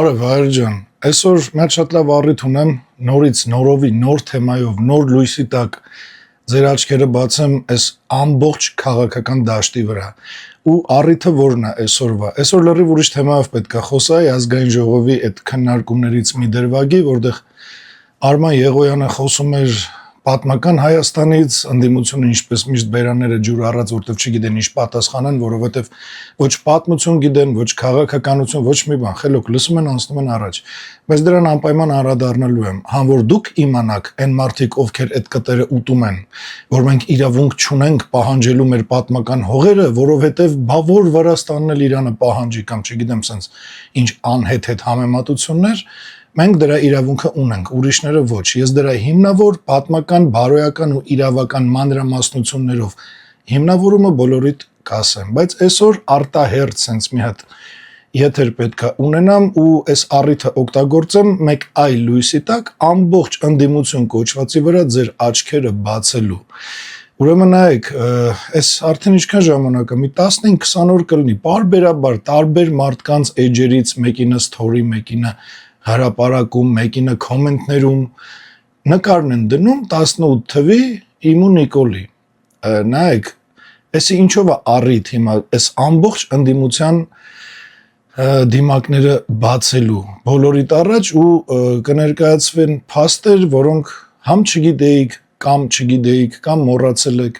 Բարև Վահեր ջան, այսօր մեր շատ լավ առիթ ունեմ նորից նորովի նոր թեմայով, նոր լույսի տակ ձեր աչքերը բացեմ այս ամբողջ քաղաքական դաշտի վրա։ Ու առիթը որն է այսօրվա։ Այսօր լրիվ ուրիշ թեմայով պետք է խոսայի ազգային ժողովի այդ քննարկումներից մի դրվագի, որտեղ Արման Եղոյանը խոսում էր պատմական Հայաստանից, ընդդիմությունը ինչպես միշտ բերանները ջուր առած, որտեղ չգիտեն ինչ պատասխանեն, որովհետև ոչ պատմություն գիտեն, ոչ քաղաքականություն, ոչ մի բան, խելոք լսում են, անցնում են առաջ։ Բայց դրան անպայման անդրադառնալու եմ, համ որ դուք իմանաք, այն մարդիկ, ովքեր այդ կտերը ուտում են, որ մենք իրավունք չունենք պահանջելու մեր պատմական հողերը, որովհետև բա որ Վրաստանն էլ Իրանը պահանջի կամ չգիտեմ սենց ինչ անհետ համեմատություններ, մենք դրա իրավունքը ունենք, ուրիշները ոչ։ Ես դրա հիմնավոր պատմական, բարոյական ու իրավական մանրամասնություններով հիմնավորումը բոլորիդ կասեմ, բայց այսօր արտահերթ սենց մի հատ եթեր պետք է ունենամ ու այս առիթը օգտագործեմ մեկ այլ լույսի տակ ամբողջ ընդդիմություն կոչվածի վրա ձեր աչքերը բացելու։ Ուրեմն նայեք, այս արդեն ինչքան ժամանակ է, մի 15-20 օր կլինի, պարբերաբար տարբեր մարդկանց էջերից մեկինը story, մեկինը հրապարակում, մեկինը կոմենտներում նկարն են դնում 18 թվի իմ ու Նիկոլի։ Նայեք, այսի ինչով է առիթ հիմա այս ամբողջ ընդդիմության դիմակները բացելու բոլորիդ առաջ ու կներկայացվեն փաստեր, որոնք համ չգիտեիք, կամ մոռացել եք,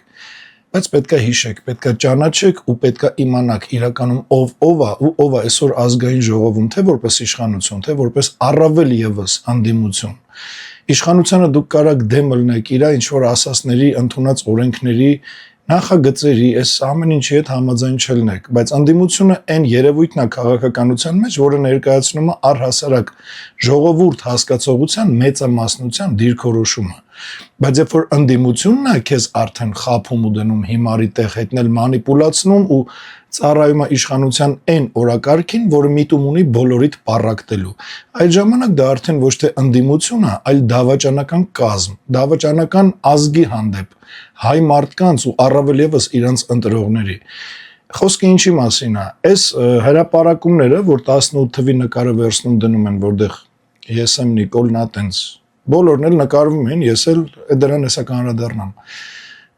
բայց պետք է հիշեք, պետք է ճանաչեք ու պետք է իմանաք իրականում ով է ու ով է այսօր ազգային ժողովում, թե որպես իշխանություն, թե որպես առավել եւս անդիմություն։ Իշխանությանը դուք կարաք դեմ ելնեք իր ինչ որ ասասների, ընդունած օրենքների, նախագծերի, այս ամեն ինչի հետ համաձայն չլնեք, բայց անդիմությունը այն երևույթն է քաղաքականության մեջ, որը ներկայացնում է առհասարակ ժողովուրդ հասկացողության մեծամասնության դիրքորոշումը։ Բայց երբ որ ընդդիմությունն է քեզ արդեն խափում ու դնում հիմարի տեղ հետնել մանիպուլացնում ու ծառայում է իշխանության այն օրակարգին, որը միտում ունի բոլորիդ պառակտելու։ Այդ ժամանակ դա արդեն ոչ թե ընդդիմություն է, այլ դավաճանական կազմ, դավաճանական ազգի հանդեպ, հայ մարդկանց ու առավել եւս իրանց ընտրողների։ Խոսքը ինչի մասին է։ Այս հրապարակումները, որ 18 թվի նկարը վերցնում դնում են, որտեղ ես եմ Նիկոլն ա տենց բոլորն էլ նկարվում են, ես էլ դրան հեսա կանրադառնամ։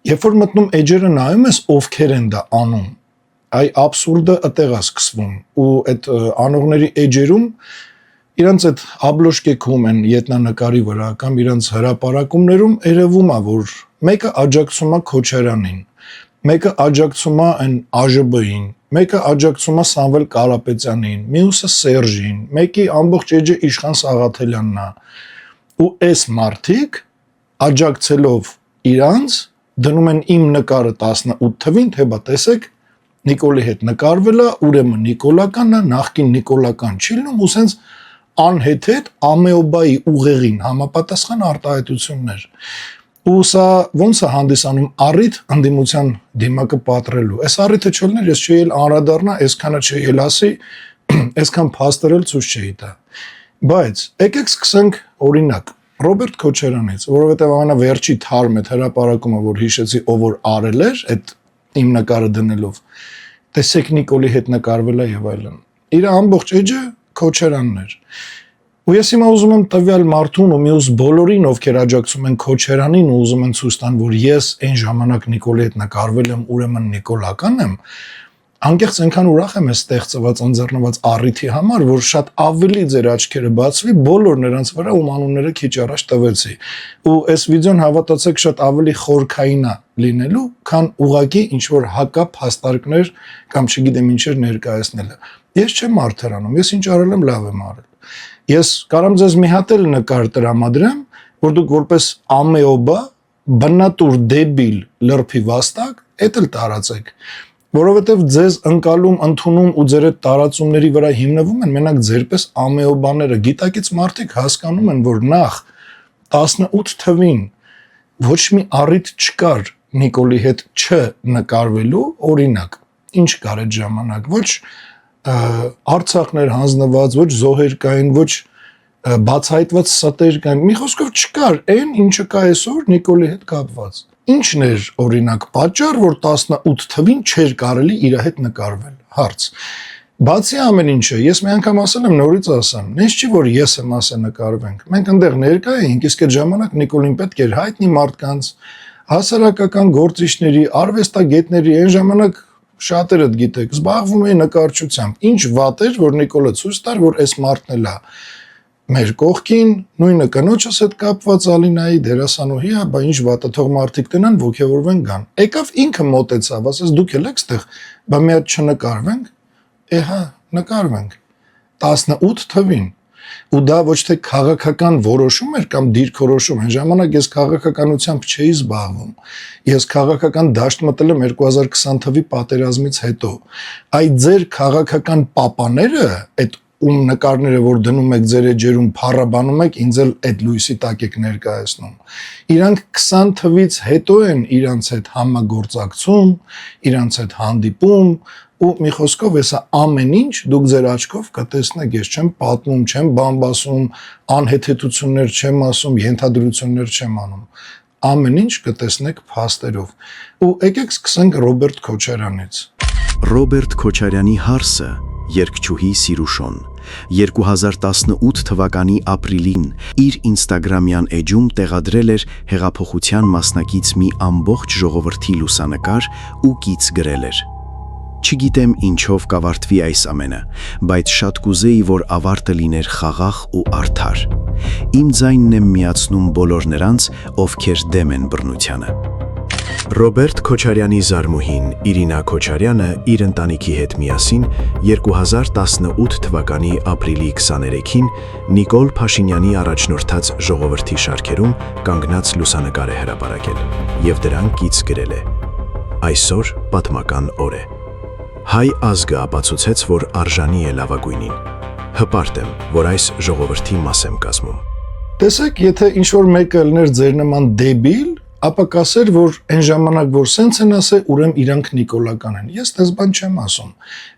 Երբ որ մտնում էջերը նայում ես ովքեր են դա անում, այ աբսուրդը ըտեղ է սկսվում ու այդ անողների էջերում իրանց այդ աբլոշկեքում են ետնանկարի վրա կամ իրանց հրապարակումներում երևում է, որ մեկը աջակցում է Քոչարյանին, մեկը աջակցում է այն ԱԺԲ-ին, մեկը աջակցում է Սամվել Կարապետյանին, մյուսը Սերժին, մեկի ամբողջ էջը Իշխան Սաղաթելյանն է։ Ու այս մարդիկ աջակցելով իրանց դնում են իմ նկարը 18 թվին, թե բա տեսեք Նիկոլի հետ նկարվել է, ուրեմն նիկոլականն է, նախկին նիկոլական չի լինում ու սենց անհեթեթ ամեոբայի ուղեղին համապատասխան արտահայտություններ։ Ու սա ոնց է հանդիսանում առիթ ընդդիմության դիմակը պատռելու։ Այս առիթը չլներ, ես չէի էլ անդրադառնա, այսքանը չէի էլ ասի, այսքան փաստերել ցույց չէի տա։ Բայց եկեք սկսենք օրինակ Ռոբերտ Քոչարյանից, որովհետև ամենավերջի թարմ այդ հրապարակումը, որ հիշեցի, ով որ արել էր այդ իմ նկարը դնելով, տեսեք Նիկոլի հետ նկարվել է եւ այլն։ Իր ամբողջ էջը Քոչարյանն էր։ Ու ես հիմա ուզում եմ տվյալ մարդուն ու մյուս բոլորին, ովքեր աջակցում են Քոչարյանին ու ուզում են ցույց տան, որ ես այն ժամանակ Նիկոլի հետ նկարվել եմ, ուրեմն նիկոլական եմ, անկեղծ այնքան ուրախ եմ այս ստեղծված ընձեռնված առիթի համար, որ շատ ավելի ձեր աչքերը բացվի բոլոր նրանց վրա, ում անունները քիչ առաջ տվեցի։ Ու այս վիդեոն հավատացեք շատ ավելի խորքային է լինելու, քան ուղակի ինչ որ հակապ հաստարկներ կամ չգիտեմ ինչեր ներկայացնելը։ Ես չեմ արդարանում, ես ինչ արել եմ լավ եմ արել։ Ես կարամ ձեզ մի հատ էլ նկար տրամադրեմ, որ դուք որպես ամեոբա, բնատուր դեբիլ լրփի վաստակ, էդ էլ տարածեք։ Որովհետև ձեզ ընկալում, ընդունում ու ձեր այդ տարածումների վրա հիմնվում են մենակ ձերպես ամեոբաները, գիտակից մարդիկ հասկանում են, որ նախ 18 թվին ոչ մի առիթ չկար Նիկոլի հետ չնկարվելու, օրինակ, ինչ կար այդ ժամանակ, ոչ Արցախներ հանձնված, ոչ զոհեր կային, ոչ բացահայտված ստեր կային, մի խոսքով չկար այն, ինչը կա այսօր Նիկոլի հետ կապված։ Ինչն էր օրինակ պատճառ, որ 18 թվին չէր կարելի իր հետ նկարվել։ Հարց։ Բացի ամեն ինչը, ես մի անգամ ասել եմ, նորից ասեմ, նենց չի որ ես եմ ասել նկարվենք։ Մենք այնտեղ ներկա էինք, իսկ այդ ժամանակ Նիկոլին պետք էր հայտնի մարդկանց, հասարակական գործիչների, արվեստագետների այն ժամանակ շատերը գիտեք, զբաղվում էին նկարչությամբ։ Ինչ վատ էր, որ Նիկոլը ցույց տար, որ այս մարդն էլ է մեր կողքին, նույնը կնոջս հետ կապված Ալինայի դերասանուհի է, բա ինչ վատը թող մարդիկ տնան ոգևորվեն գան։ Եկավ ինքը մոտեցավ, ասես դուք եք ստեղ, բա մի հատ չնկարվենք։ Էհա, նկարվենք 18 թվին ու դա ոչ թե քաղաքական որոշում էր կամ դիրքորոշում, այն ժամանակ ես քաղաքականությամբ չէի զբաղվում, ես քաղաքական դաշտ մտել եմ 2020 թվականի պատերազմից հետո, այդ ձեր քաղաքական պապաները, այդ ում նկարները, որ դնում եք ձեր էջերում փառաբանում եք, ինձ էլ այդ լույսի տակ եք ներկայացնում, իրանք 20 թվից հետո են իրանց հետ համագործակցում, իրանց հետ հանդիպում ու մի խոսքով հեսա ամեն ինչ դուք ձեր աչքով կտեսնեք, ես չեմ պատմում, չեմ բամբասում, անհեթեթություններ չեմ ասում, ենթադրություններ չեմ անում, ամեն ինչ կտեսնեք փաստերով։ Ու եկեք սկսենք Ռոբերտ Քոչարյանից։ Ռոբերտ Քոչարյանի հարսը երգչուհի Սիրուշոն 2018 թվականի ապրիլին իր ինստագրամյան էջում տեղադրել էր հեղափոխության մասնակից մի ամբողջ ժողովրդի լուսանկար ու կից գրել էր. Չգիտեմ ինչով կավարտվի այս ամենը, բայց շատ կուզեի, որ ավարտը լիներ խաղաղ ու արդար։ Իմ ձայնն եմ միացնում բոլոր նրանց, ովքեր դեմ են բռնությանը։ Ռոբերտ Քոչարյանի զարմուհին Իրինա Քոչարյանը իր ընտանիքի հետ միասին 2018 թվականի ապրիլի 23-ին Նիկոլ Փաշինյանի առաջնորդած ժողովրդի շարքերում կանգնած լուսանկար է հրապարակել եւ դրան կից գրել է. Այսօր պատմական օր է։ Հայ ազգը ապացուցեց, որ արժանի է լավագույնին։ Հպարտ եմ, որ այս ժողովրդի մաս եմ կազմում։ Տեսեք, եթե ինչ-որ մեկը լներ ձեր նման դեբիլ, ապա կասեր, որ այն ժամանակ, որ սենց են ասել, ուրեմն իրանք նիկոլական են։ Ես տես բան չեմ ասում,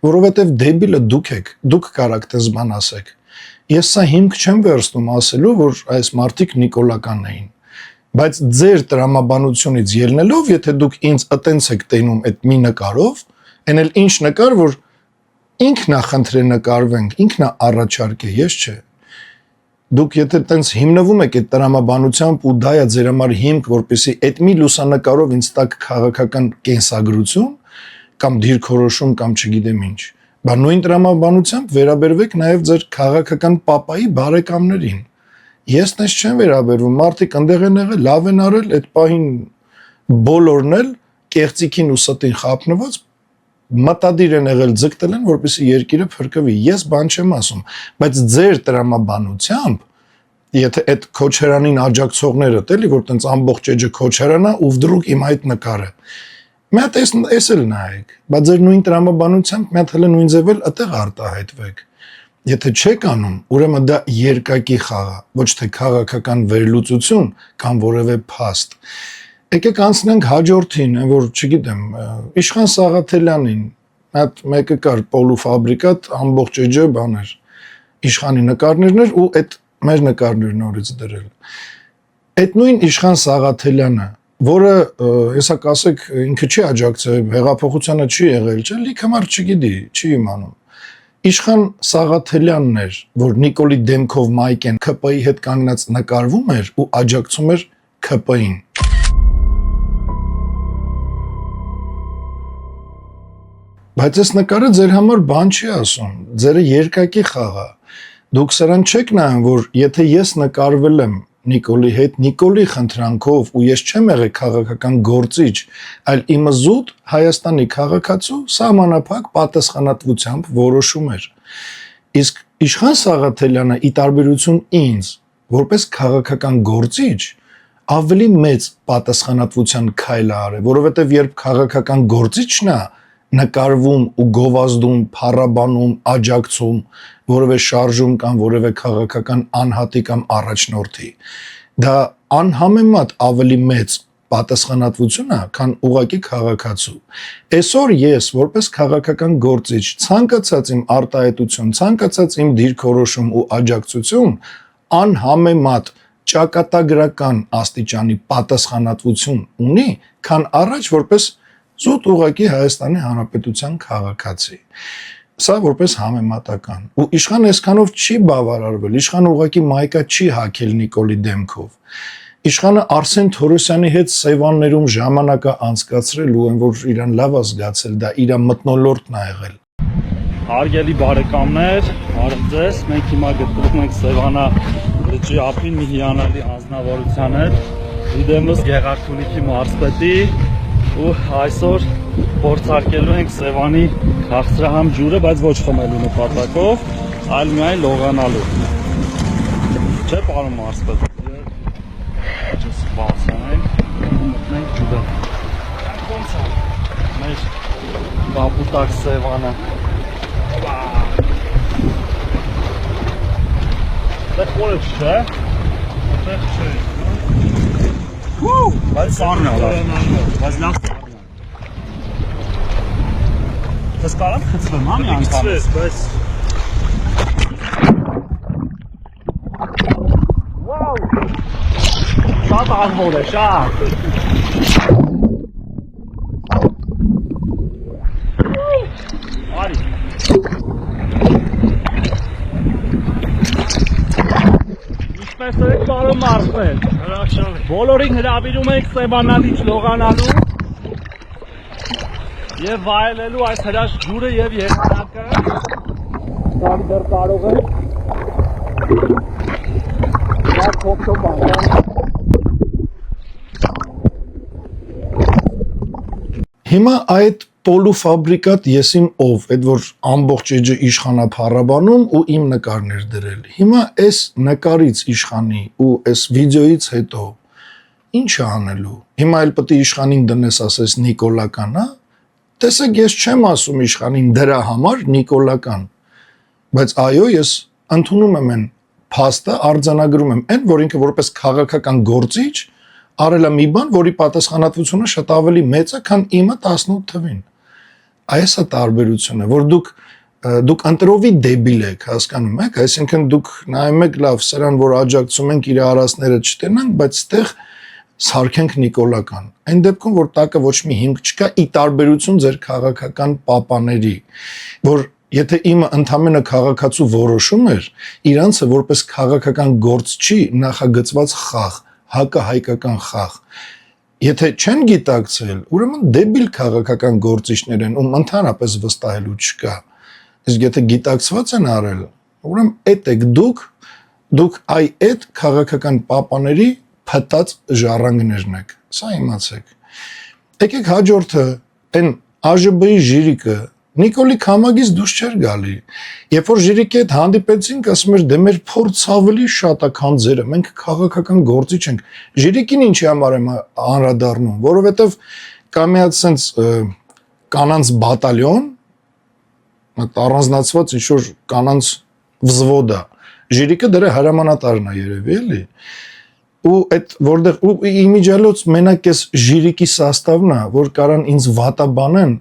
որովհետև դեբիլը դուք եք, դուք կարաք տես բան ասեք։ Ես սա հիմք չեմ վերցնում ասելու, որ այս մարդիկ նիկոլական էին։ Բայց ձեր տրամաբանությունից ելնելով, եթե դուք ինձ ըտենց եք տենում այդ մի նկարով, այն էլ ինչ նկար, որ ինքն է խնդրե նկարվենք, ինքն է առաջարկե, ես չէ։ Դուք եթե տենց հիմնվում եք այդ տրամաբանությամբ ու դա է ձեր համար հիմք, որպեսզի այդ մի լուսանկարով ինձ տակ քաղաքական կենսագրություն կամ դիրքորոշում կամ չգիտեմ ինչ, բա նույն տրամաբանությամբ վերաբերվեք նաև ձեր քաղաքական պապայի բարեկամներին։ Ես նես չեմ վերաբերվում, մարդիկ ընդեղ են եղել, լավ են արել, այդ պահին բոլորն էլ կեղծիքին ու ստին խափնված մտադիր են եղել ձգտել են, որպեսզի երկիրը փրկվի։ Ես բան չեմ ասում, բայց ձեր տրամաբանությամբ, եթե այդ Քոչարյանին աջակցողները տելի, որ տենց ամբողջ էջը Քոչարյանա ու վդրուկ իմ այդ նկարը։ Մի հատ էս էլ նայեք, բայց ձեր նույն տրամաբանությամբ մի հատ հələ նույն ձև էլ այդտեղ արտահայտվեք։ Եթե չեք անում, ուրեմն դա երկակի խաղ է, ոչ թե քաղաքական վերլուծություն կամ որևէ փաստ։ Եկեք անցնենք հաջորդին, որ չգիտեմ, Իշխան Սաղաթելյանին, այդ մեկը կար պոլուֆաբրիկատ, ամբողջ էջը բաներ, Իշխանի նկարներն էր ու այդ մեր նկարներն նորից դրել։ Այդ նույն Իշխան Սաղաթելյանը, որը, հեսա կասեք, ինքը չի աջակցել, հեղափոխությանը չի եղել, չէ, լիքը մարդ չգիտի, չի իմանում։ Իշխան Սաղաթելյանն էր, որ Նիկոլի դեմքով մայքեն ՔՊ-ի հետ կանգնած նկարվում էր ու աջակցում էր ՔՊ-ին։ Բայց այս նկարը ձեր համար բան չի ասում, ձերը երկակի խաղ է։ Դուք սրան չեք նայում, որ եթե ես նկարվել եմ Նիկոլի հետ, Նիկոլի խնդրանքով ու ես չեմ եղել քաղաքական գործիչ, այլ իմը զուտ Հայաստանի քաղաքացու սահմանափակ պատասխանատվությամբ որոշում էր։ Իսկ Իշխան Սաղաթելյանը ի տարբերություն ինձ, որպես քաղաքական գործիչ, ավելի մեծ պատասխանատվության քայլ է արել, որովհետև երբ քաղաքական գործիչն է նկարվում ու գովազդում, փառաբանում, աջակցում, որևէ շարժում կամ որևէ քաղաքական անհատի կամ առաջնորդի, դա անհամեմատ ավելի մեծ պատասխանատվություն է, քան ուղղակի քաղաքացու։ Այսօր ես, որպես քաղաքական գործիչ, ցանկացած իմ արտահայտություն, ցանկացած իմ դիրքորոշում ու աջակցություն անհամեմատ ճակատագրական աստիճանի պատասխանատվություն ունի, քան առաջ որպես զուտ ուղղակի Հայաստանի Հանրապետության քաղաքացի։ Սա որպես համեմատական։ Ու իշխան այսքանով չի բավարարվել, իշխանը ուղղակի մայկա չի հակել Նիկոլի դեմքով։ Իշխանը Արսեն Թորոսյանի հետ Սևաններում ժամանակը անցկացրել ու այն որ իրան լավ ազգացել, դա իր մթնոլորտն ա եղել։ Հարգելի բարեկամներ, բարև ձեզ։ Մենք հիմա գտնվում ենք Սևանա լճի ափին մի հիանալի անձնավորության հետ, իդեմս Գեղարքունիքի մարզպետի ու այսօր փորձարկելու ենք Սևանի քաղցրահամ ջուրը, բայց ոչ խմելու նպատակով, այլ միայն լողանալու։ Չէ, պարոն մարզպետ։ Ջս բացանենք, մտնենք ջուրը։ Ոնց է։ Մեր կապուտակ Սևանը։ Դա խորը չէ։ Դա չէ։ Բայց սառն է, բայց լավ սառն է։ Դες կարամ խցվեմ, հա մի անգամ։ Բայց Վաու։ Շատ ահավոր է, շատ։ Արի։ Ինչպես եք պարոն մարզպետ։ Հրաշալի։ Բոլորին հրավիրում ենք Սևանալիճ լողանալու եւ վայելելու այս հրաշ ջուրը եւ եղանակը։ Դեռ դեռ կարող եք։ Դա փոքրոպան։ Հիմա այդ պոլուֆաբրիկատ եսիմ ով, այդ որ ամբողջ էջը իշխանա փառաբանում ու իմ նկարներ դրել։ Հիմա այս նկարից իշխանի ու այս վիդեոից հետո ինչ է անելու։ Հիմա էլ պետք է իշխանին դնես ասես նիկոլական, հա։ Տեսեք, ես չեմ ասում իշխանին դրա համար նիկոլական, բայց այո, ես ընդունում եմ այն փաստը, արձանագրում եմ այն, որ ինքը որպես քաղաքական գործիչ արել է մի բան, որի պատասխանատվությունը շատ ավելի մեծ է, քան իմը 18 թվին։ Այս է տարբերությունը, որ դուք ընտրովի դեբիլ եք, հասկանում եք, այսինքն դուք նայում եք լավ սրան, որ աջակցում ենք իր արասները չտենանք, բայց ստեղ սարքենք նիկոլական։ Այն դեպքում, որ տակը ոչ մի հիմք չկա, ի տարբերություն ձեր քաղաքական պապաների, որ եթե իմը ընդամենը քաղաքացու որոշում էր, իրանցը որպես քաղաքական գործ չի նախագծված խաղ, հակահայկական խաղ։ Եթե չեն գիտակցել, ուրեմն դեբիլ քաղաքական գործիչներ են, ում ընդհանրապես վստահելու չկա։ Իսկ եթե գիտակցված են արել, ուրեմն այդ եք դուք այդ քաղաքական պապաների փտած ժառանգներն եք։ Սա իմացեք։ Եկեք հաջորդը, այն ԱԺԲ-ի ժիրիկը Նիկոլի քամագից դուրս չէր գալի։ Երբ որ ժիրիկի հետ հանդիպեցինք, ասում էր դե մեր փորձ ավելի շատ է, քան ձերը, մենք քաղաքական գործիչ ենք։ Ժիրիկին ինչի համար եմ անդրադառնում, որովհետև կա մի հատ sense կանանց բատալյոն, առանձնացված ինչ որ կանանց վզվոդ է։ Ժիրիկը դրա հրամանատարն է երևի, էլի։ Ու այդ որտեղ ու իմիջիալոց մենակ էս ժիրիկի սաստավն է, որ կարան ինձ վատաբանեն,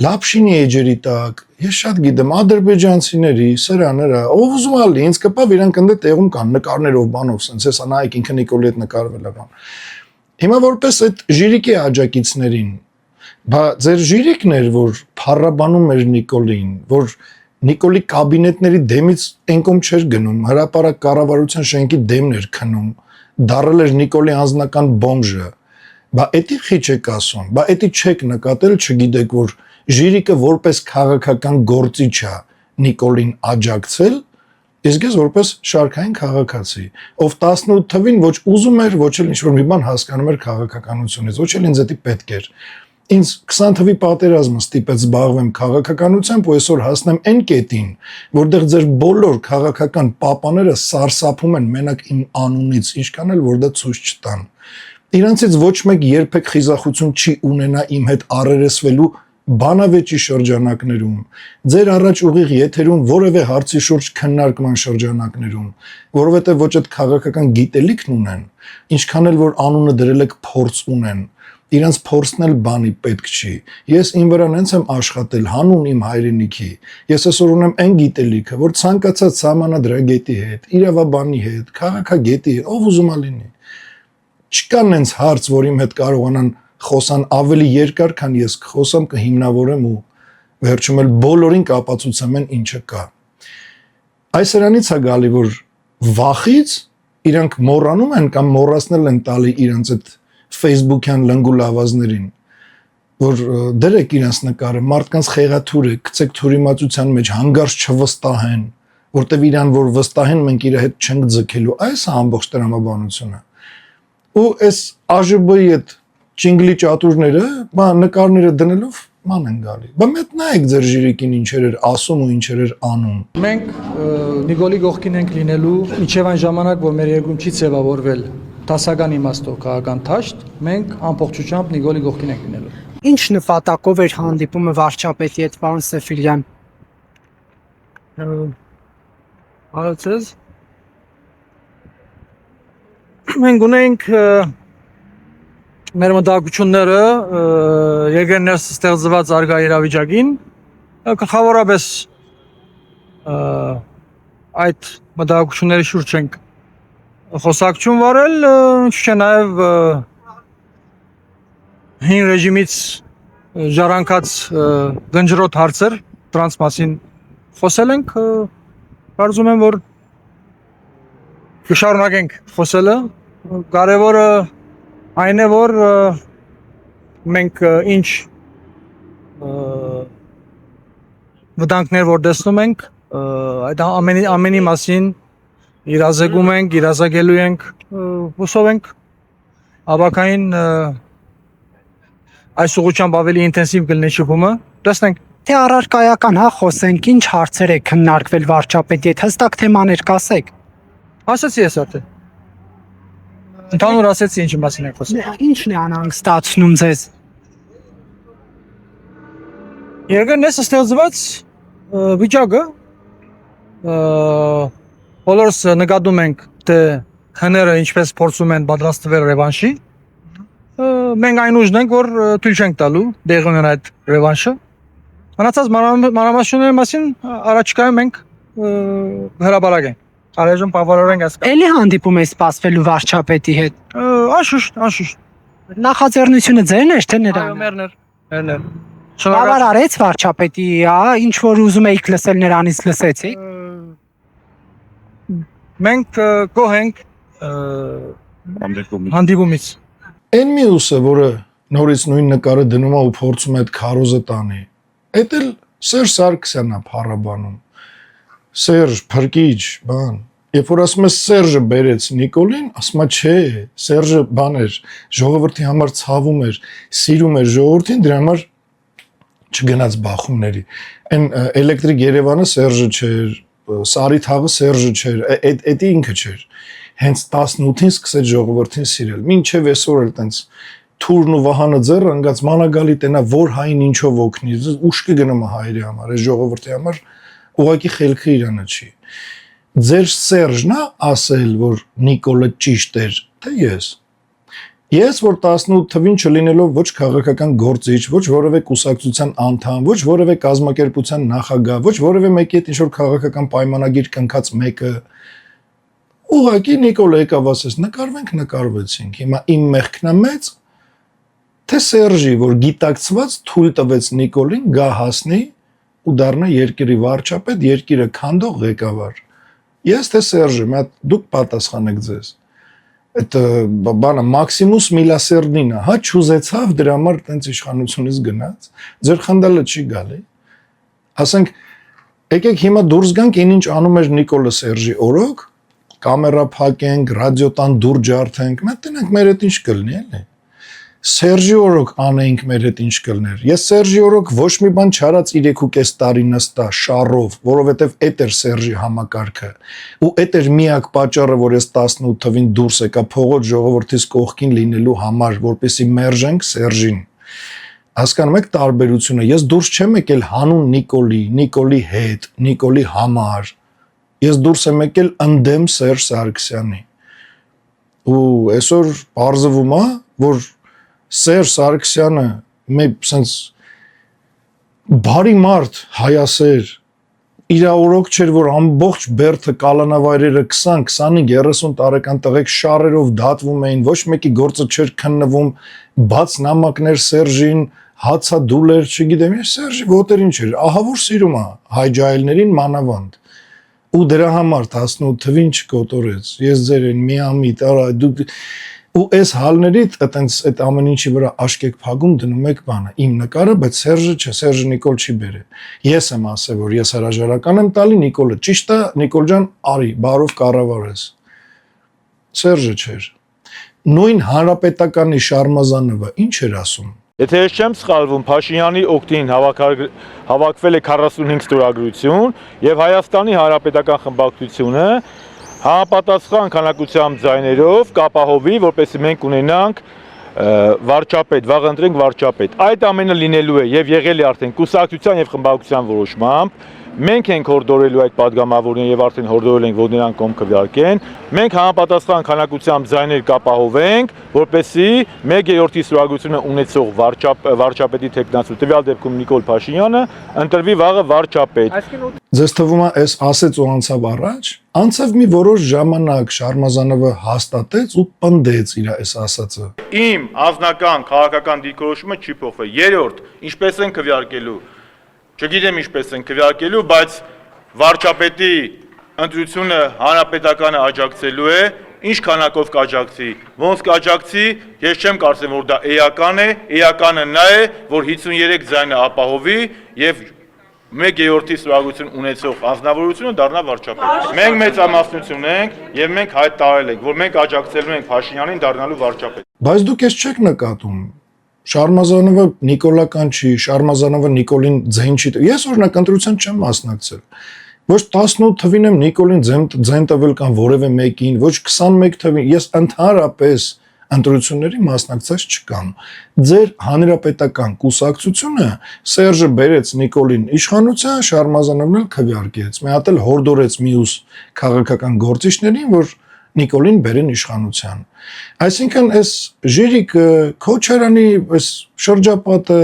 լապշինի էջերի տակ, ես շատ գիտեմ, ադրբեջանցիների, սրաները, ով ուզում ալի, ինձ կպավ իրանք ընդ տեղում կան, նկարներով, բանով, սենց հեսա նայեք ինքը Նիկոլի հետ նկարվել է բան։ Հիմա որպես այդ ժիրիկի աջակիցներին, բա ձեր ժիրիկն էր, որ փառաբանում էր Նիկոլին, որ Նիկոլի կաբինետների դեմից ենկոմ չէր գնում, հրապարակ կառավարության շենքի դեմն էր քնում, դարել էր Նիկոլի անձնական բոմժը, բա էդի խիչ եք ասում, բա էդի չեք նկատել, չգիտեք, որ ժիրիկը որպես քաղաքական գործիչ է Նիկոլին աջակցել, իսկ ես որպես շարքային քաղաքացի, ով 18 թվին ոչ ուզում էր, ոչ էլ ինչ-որ մի բան հասկանում էր քաղաքականությունից, ոչ էլ ինձ էդի պետք էր։ Ինձ 20 թվի պատերազմը ստիպեց զբաղվեմ քաղաքականությամբ ու այսօր հասնեմ այն կետին, որտեղ ձեր բոլոր քաղաքական պապաները սարսափում են մենակ իմ անունից, ինչքան էլ որ դա ցույց չտան։ Իրանցից ոչ մեկ երբեք խիզախություն չի ունենա իմ հետ առերեսվելու բանավեճի շրջանակներում, ձեր առաջ ուղիղ եթերում որևէ հարցի շուրջ քննարկման շրջանակներում, որովհետև ոչ այդ քաղաքական գիտելիքն ունեն, ինչքան էլ որ անունը դրել եք փորձ ունեն, իրանց փորձն էլ բանի պետք չի։ Ես իմ վրա նենց եմ աշխատել հանուն իմ հայրենիքի։ Ես այսօր ունեմ այն գիտելիքը, որ ցանկացած սահմանադրագետի հետ, իրավաբանի հետ, քաղաքագետի հետ, ով ուզում է լինի։ Չկա նենց հարց, որ իմ հետ կարողանան խոսան ավելի երկար, քան ես կխոսամ, կհիմնավորեմ ու վերջում էլ բոլորին կապացուցեմ են ինչը կա։ Այս նրանից է գալի, որ վախից իրանք մոռանում են կամ մոռացնել են տալի իրանց այդ Facebook-յան լնգուլ ավազներին, որ դրեք իրանց նկարը, մարդկանց խեղաթուր է, գցեք թուրիմացության մեջ, հանգարց չվստահեն, որտեվ իրան որ վստահեն մենք իր հետ չենք ձգելու, այս է ամբողջ տրամաբանությունը։ Ու այս ԱԺԲ-ի այդ ճինգլի ճատուրները, նկարները դնելով ման են գալի։ Բա մետ նայեք ձեր ժիրիկին ինչեր էր ասում ու ինչեր էր անում։ Մենք Նիկոլի գողքին ենք լինելու, մինչև այն ժամանակ, որ մեր երկրում չի ձևավորվել դասական իմաստով քաղաքական դաշտ, մենք ամբողջությամբ Նիկոլի գողքին ենք լինելու։ Ինչ նպատակով էր հանդիպումը վարչապետի հետ, պարոն Սեֆիրյան։ Հարցրեց։ Մենք ունենք մեր մտահոգությունները երկրներս ստեղծված արգա իրավիճակին գլխավորապես այդ մտահոգությունների շուրջ ենք խոսակցություն վարել, ինչու՞ նաև հին ռեժիմից ժառանգած գնջրոտ հարցեր դրանց մասին խոսել ենք, կարծում եմ, որ կշարունակենք խոսելը, կարևորը այն է, որ մենք ինչ վտանգներ որ տեսնում ենք, այդ ամենի մասին իրազեկում ենք, իրազեկելու ենք, հուսով ենք ապակային այս ուղղությամբ ավելի ինտենսիվ կլինի շփումը, տեսնենք։ Թե առարկայական խոսենք, ինչ հարցեր է քննարկվել վարչապետի հետ, հստակ թեմաներ կասեք։ Ասացի ես արդեն։ Ընդհանուր ասեցի ինչի մասին ենք խոսում։ Ինչն է անհանգստացնում ձեզ։ Երկրներս ստեղծված վիճակը բոլորս նկատում ենք, թե քները ինչպես փորձում են պատրաստվել ռևանշի։ Մենք այն ուժն ենք, որ թույլ չենք տալու դեղի ունենա այդ ռևանշը։ Մնացած մանրամասնությունների մասին առաջիկայում մենք հրապարակ ենք։ Առայժմ բավարարենք այս։ Էլի հանդիպում է սպասվելու վարչապետի հետ։ Անշուշտ։ Նախաձեռնությունը ձերն էր, թե Այո, նրան։ մերներ։ Բավար արեց վարչապետի, ինչ որ ուզում էիք լսել նրանից լսեցիք։ Մենք գոհ ենք հանդիպումից։ Այն մյուսը, որը նորից նույն նկարը դնում է ու փորձում է այդ քարոզը տանի, այդ էլ Սերժ Սարգսյանն է փառաբանում։ Սերժ, փրկիչ, բան։ Երբ որ ասում ես Սերժը բերեց Նիկոլին, ասում է չէ, Սերժը բան էր, ժողովրդի համար ցավում էր, սիրում էր ժողովրդին, դրա համար չգնաց բախումների։ Այն էլեկտրիկ Երևանը Սերժը չէր, Սարի թաղը Սերժը չէր, այդ ինքը չէր։ Հենց 18-ին սկսեց ժողովրդին սիրել։ Մինչև այսօր էլ տենց թուրն ու վահանը ձեռը ընկած մանագալի տենա որ հային ինչով օգնի, ուշ կգնում է հայերի համար, այս ժողովրդի համար ուղղակի խելքը իրանը չի։ Ձեր Սերժն է ասել, որ Նիկոլը ճիշտ էր, թե ես։ Ես որ 18 թվին չլինելով ոչ քաղաքական գործիչ, ոչ որևէ կուսակցության անդամ, ոչ որևէ կազմակերպության նախագահ, ոչ որևէ մեկի հետ ինչ-որ քաղաքական պայմանագիր կնքած մեկը ուղղակի Նիկոլը եկավ ասես նկարվեցինք։ Հիմա իմ մեղքն է մեծ, թե Սերժի, որ գիտակցված թույլ տվեց Նիկոլին գա հասնի ու դառնա երկրի վարչապետ, երկիրը քանդող ղեկավար։ Ես թե Սերժը, դուք պատասխանեք ձեզ։ Այդ բանը Մաքսիմուս Միլասերդինը, հա չուզեցավ դրա համար տենց իշխանությունից գնաց, ձեր խնդալը չի գալի։ Ասենք, եկեք հիմա դուրս գանք ինչ անում էր Նիկոլը Սերժի օրոք, կամերա փակենք, ռադիոտան դուր ջարդենք, մենք տնենք մեր հետ ինչ կլինի, էլի։ Սերժի օրոք անեինք մեր հետ ինչ կլներ։ Ես Սերժի օրոք ոչ մի բան չարած 3.5 տարի նստա շարով, որովհետև էդ էր Սերժի համակարգը։ Ու էդ էր միակ պատճառը, որ ես 18 թվին դուրս եկա փողոց ժողովրդից կողքին լինելու համար, որպեսզի մերժենք Սերժին։ Հասկանում եք տարբերությունը։ Ես դուրս չեմ եկել հանուն Նիկոլի հետ, Նիկոլի համար։ Ես դուրս եմ եկել ընդդեմ Սերժ Սարգսյանի։ Ու այսօր բարձվում է, որ Սերժ Սարգսյանը մեկ sense բարի մարդ հայասեր իր օրոք չէր որ ամբողջ բերդը կալանավայրերը 20, 25, 30 տարեկան տղեկ շարերով դատվում էին, ոչ մեկի գործը չէր քննվում, բաց նամակներ Սերժին, հացադուլեր, չգիտեմ, ես Սերժի ոտերին չէր, ահա որ սիրում է հայ ջահելներին մանավանդ։ Ու դրա համար 18 թվին չկոտորեց։ Ես ձեր են միամիտ, արա դու ու այս հալներիդ այտենց այդ ամեն ինչի վրա աշկեք փագում դնում եք բանը։ Իմ նկարը, բայց Սերժը չէ, Սերժը Նիկոլ չի բերե։ Ես եմ ասել, որ ես հրաժարական եմ տալի, Նիկոլը ճիշտ է, Նիկոլ ջան, արի, բարով կառավարես։ Սերժը չէր։ Նույն հանրապետականի Շարմազանովը ինչ էր ասում։ Եթե ես չեմ սխալվում, Փաշինյանի օգտին հավաքվել է 45 ստորագրություն եւ Հայաստանի Հանրապետական խմբակցությունը համապատասխան քանակությամբ ձայներով կապահովի, որպեսզի մենք ունենանք վարչապետ, վաղ ընտրենք վարչապետ։ Այդ ամենը լինելու է եւ եղել է արդեն կուսակցության եւ խմբակցության որոշմամբ։ Մենք ենք հորդորելու այդ падգամավորներին եւ արդեն հորդորել ենք, որ նրանք կողմ քվեարկեն։ Մենք համապատասխան քանակությամբ ձայներ կապահովենք, որպեսզի 1/3 ստորագրությունը ունեցող վարչապետի թեկնածու, տվյալ դեպքում Նիկոլ Փաշինյանը, ընտրվի վաղը վարչապետ։ Ձեզ թվում է այս ասեց ու անցավ առաջ, անցավ մի որոշ ժամանակ Շարմազանովը հաստատեց ու պնդեց իր այս ասածը։ Իմ անձնական քաղաքական դիրքորոշումը չի փոխվել։ Երրորդ, ինչպես են քվեարկելու։ Չգիտեմ ինչպես են քվեարկելու, բայց վարչապետի ընտրությունը հանրապետականը աջակցելու է, ինչ քանակով կաջակցի, ոնց կաջակցի, ես չեմ կարծում որ դա էական է, էականը նա է, որ 53 ձայնը ապահովի եւ 1/3 ստորագրություն ունեցող անձնավորությունը դառնա վարչապետ։ Մենք մեծամասնություն ենք եւ մենք հայտ տարել ենք, որ մենք աջակցելու ենք Փաշինյանին դառնալու վարչապետ։ Բայց դուք էս չեք նկատում։ Շարմազանովը Նիկոլական չի, Շարմազանովը Նիկոլին ձայն չի։ Ես օրինակ ընտրության չեմ մասնակցել։ Ոչ 18 թվին եմ Նիկոլին ձայն տվել կամ որևէ մեկին, ոչ 21 թվին։ Ես ընդհանրապես ընտրությունների մասնակցած չկամ։ Ձեր հանրապետական կուսակցությունը Սերժը բերեց Նիկոլին իշխանության, Շարմազանովն էլ քվեարկեց։ Մի հատ էլ հորդորեց մյուս քաղաքական գործիչներին, որ Նիկոլին բերեն իշխանության։ Այսինքն այս Ժիրիկը, Քոչարյանի այս շրջապատը,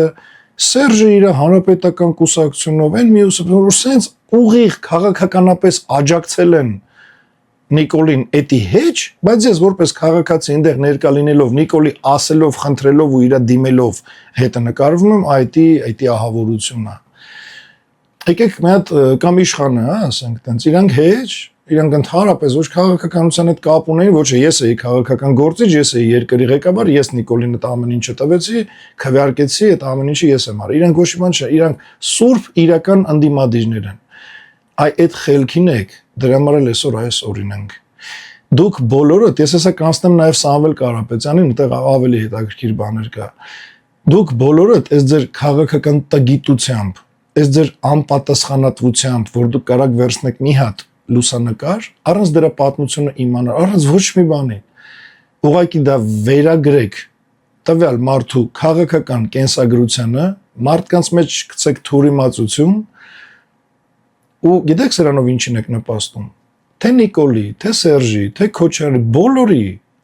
Սերժը իր հանրապետական կուսակցությունով են մյուսը, որ սենց ուղիղ քաղաքականապես աջակցել են Նիկոլին էդի հետ, բայց ես որպես քաղաքացի այնտեղ ներկա լինելով, Նիկոլի ասելով, խնդրելով ու իր դիմելով հետը նկարվում եմ, այդի ահավորությունն է։ Եկեք մի հատ կամ իշխանը, հա, ասենք, տենց իրանք հետ, իրանք ընդհանրապես ոչ քաղաքականության հետ կապ ունեին, ոչ ես էի քաղաքական գործիչ, ես էի երկրի ղեկավար, ես Նիկոլին այդ ամեն ինչը տվեցի, քվեարկեցի, այդ ամեն ինչը ես եմ արել։ Իրանք ոչ մի բան չէ, իրանք սուրբ իրական անդիմադիրներ են։ Այդ խելքին եք, դրա համար էլ այսօր այս օրինենք։ Դուք բոլորդ, ես հեսա կանցնեմ նաև Սամվել Կարապետյանին, այնտեղ ավելի հետաքրքիր բաներ կա։ Դուք բոլորդ այս ձեր քաղաքական տգիտությամբ, այս ձեր անպատասխանատվությամբ, որ դուք կարաք վերցնեք մի հատ լուսանկար, առանց դրա պատմությունը իմանալ, առանց ոչ մի բանի։ Ուղղակի դա վերագրեք տվյալ մարդու քաղաքական կենսագրությանը, մարդկանց մեջ գցեք թուրիմացություն ու գիտեք սրանով ինչին եք նպաստում։ Թե Նիկոլի, թե Սերժի, թե Քոչարյանի, բոլորի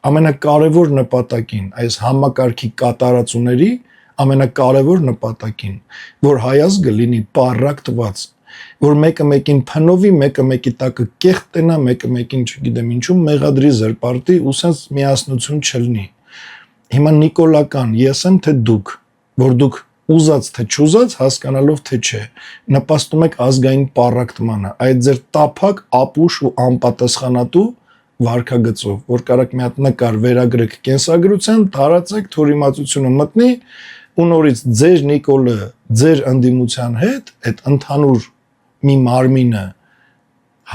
ամենակարևոր նպատակին, այս համակարգի կատարածուների ամենակարևոր նպատակին, որ հայազգը լինի պարակ տված, որ մեկը մեկին փնովի, մեկը մեկի տակը կեղտ տնա, մեկը մեկին չգիտեմ ինչու մեղադրի զրպարտի ու սենց միասնություն չլինի։ Հիմա Նիկոլական ես եմ թե դուք, որ դուք ուզած թե չուզած հասկանալով թե չէ, նպաստում եք ազգային պարակտմանը, այդ ձեր տափակ, ապուշ ու անպատասխանատու վարքագծով, որ կարաք մի հատ նկար վերագրեք կենսագրության, տարածեք, թուրիմացությունը մտնի ու նորից ձեր Նիկոլը, ձեր ընդդիմության հետ այդ ընդհանուր մի մարմինը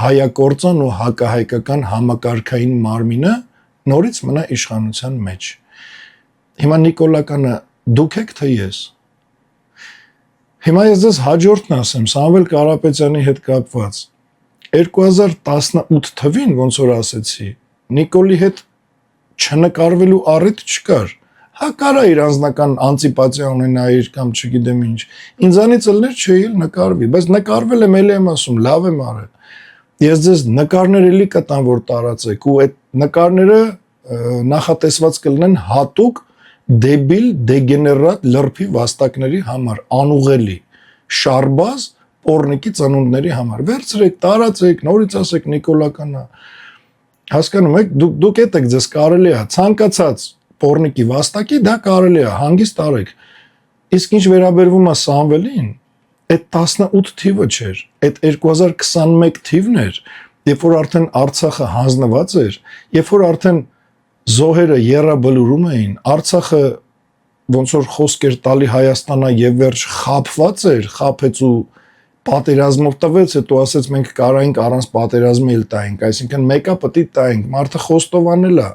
հայակործան ու հակահայկական համակարգային մարմինը նորից մնա իշխանության մեջ։ Հիմա Նիկոլականը դուք եք թե ես։ Հիմա ես ձեզ հաջորդն ասեմ, Սամվել Կարապետյանի հետ կապված։ 2018 թվին, ոնց որ ասեցի, Նիկոլի հետ չնկարվելու առիթ չկար։ Հա կարա իր անձնական անտիպաթիա ունենայր կամ չգիտեմ ինչ։ Ինձանից ելներ չէի նկարվի, բայց նկարվել եմ, ելի եմ ասում, լավ եմ արել։ Ես ձեզ նկարներ էլի կտամ, որ տարածեք ու այդ նկարները նախատեսված կլինեն հատուկ դեբիլ, դեգեներատ լրփի վաստակների համար, անուղելի, շարբազ, պոռնիկի ծնունդների համար։ Վերցրեք, տարածեք, նորից ասեք Նիկոլականա։ Հասկանում եք, դուք եք ձեզ կարելի է ցանկացած պոռնիկի վաստակի դա կարելի է հանգիստ արեք։ Իսկ ինչ վերաբերվում է Սամվելին, այդ 18 թիվը չէր, այդ 2021 թիվն էր, երբ որ արդեն Արցախը հանձնված էր, երբ որ արդեն զոհերը եռաբլուրում էին, Արցախը ոնց որ խոսք էր տալի Հայաստանա եւ վերջ խափված էր, խափեց ու պատերազմով տվեց, հետո ասեց մենք կարայինք առանց պատերազմի էլ տայինք, այսինքն մեկը պետք է տայինք, մարդը խոստովանել է։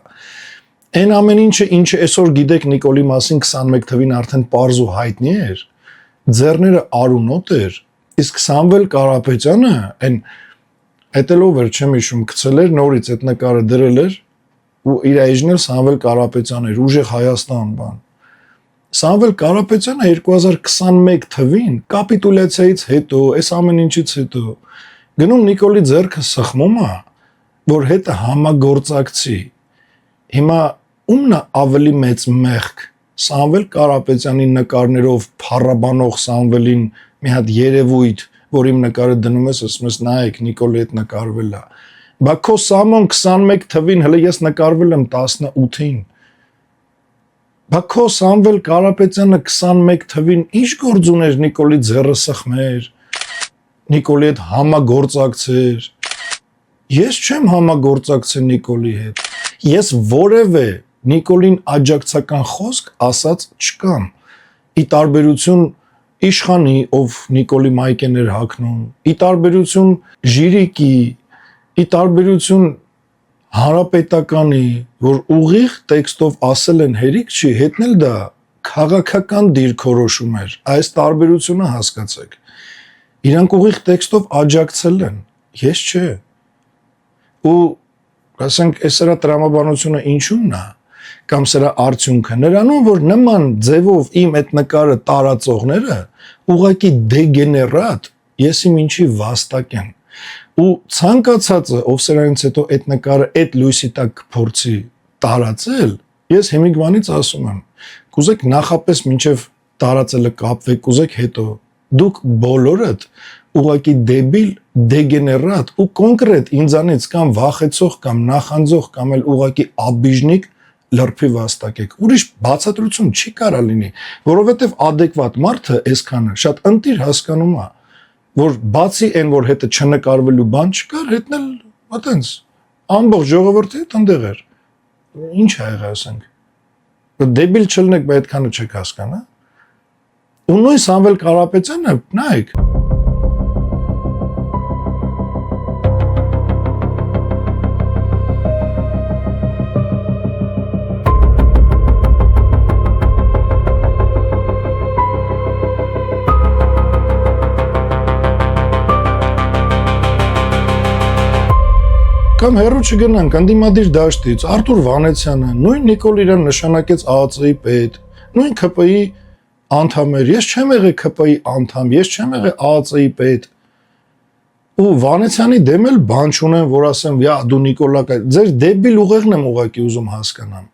Այն ամեն ինչը այսօր գիտեք Նիկոլի մասին 21 թվին արդեն պարզ ու հայտնի էր, ձեռները արունոտ էր, իսկ Սամվել Կարապետյանը այն հետելով էր, չեմ հիշում, գցել էր նորից այդ նկարը դրել էր ու իր այժմ էլ Սամվել Կարապետյան էր, ուժեղ Հայաստան բան։ Սամվել Կարապետյանը 2021 թվին կապիտուլյացիայից հետո, այս ամեն ինչից հետո գնում Նիկոլի ձեռքը սխմում է, որ հետը համագործակցի։ Հիմա ումն է ավելի մեծ մեղք Սամվել Կարապետյանի նկարներով փառաբանող Սամվելին մի հատ երևույթ, որ իմ նկարը դնում ես, ասում ես նայեք Նիկոլի հետ նկարվել է։ Բա քո Սամոն 21 թվին հələ ես նկարվել եմ 18-ին։ Բա քո Սամվել Կարապետյանը 21 թվին ինչ գործ ուներ Նիկոլի ձեռը սխմեր, Նիկոլի հետ համագործակցեր։ Ես չեմ համագործակցել Նիկոլի հետ։ Ես որևէ Նիկոլին աջակցական խոսք ասած չկամ։ Ի տարբերություն իշխանի, ով Նիկոլի մայքեն էր հագնում, ի տարբերություն Ժիրիկի, ի տարբերություն Հանրապետականի, որ ուղիղ տեքստով ասել են հերիք չի, հետնել դա քաղաքական դիրքորոշում էր, այս տարբերությունը հասկացեք։ Իրանք ուղիղ տեքստով աջակցել են, ես չէ։ Ու ասենք այս սրա տրամաբանությունը ինչու՞մն է, կամ սրա արդյունքը նրանում, որ նման ձևով իմ այդ նկարը տարածողները ուղղակի դեգեներատ, ես իմ ինչի վաստակ են։ Ու ցանկացածը, ով սրանից հետո այդ նկարը այդ լույսի տակ փորձի տարածել, ես հիմիկվանից ասում եմ, կուզեք նախապես մինչև տարածելը կապվեք, կուզեք հետո, դուք բոլորդ ուղղակի դեբիլ, դեգեներատ ու կոնկրետ ինձանից կամ վախեցող, կամ նախանձող, կամ էլ ուղղակի աբիժնիկ լրփի վաստակ եք։ Ուրիշ բացատրություն չի կարա լինի, որովհետև adekvat մարդը այսքանը շատ ընտիր հասկանում է, որ բացի այն, որ հետը չնկարվելու բան չկար, հետն էլ այտենց ամբողջ ժողովրդի հետ ընդեղ էր։ Ինչ է եղել, ասենք։ Դեբիլ չլնեք, բայց այդքանը չեք հասկանա։ Ու նույն Սամվել Կարապետյանը, նայեք։ Կամ հերո չգնանք, ընդդիմադիր դաշտից, Արթուր Վանեցյանը, նույն Նիկոլ իրան նշանակեց ԱԱԾ-ի պետ, նույն ՔՊԻ անդամ էր, ես չեմ եղել ՔՊԻ անդամ, ես չեմ եղել ԱԱԾ-ի պետ, ու Վանեցյանի դեմ էլ բան չունեմ, որ ասեմ, յա դու Նիկոլա, ձեր դեբիլ ուղեղն եմ ուղղակի ուզում հասկանամ։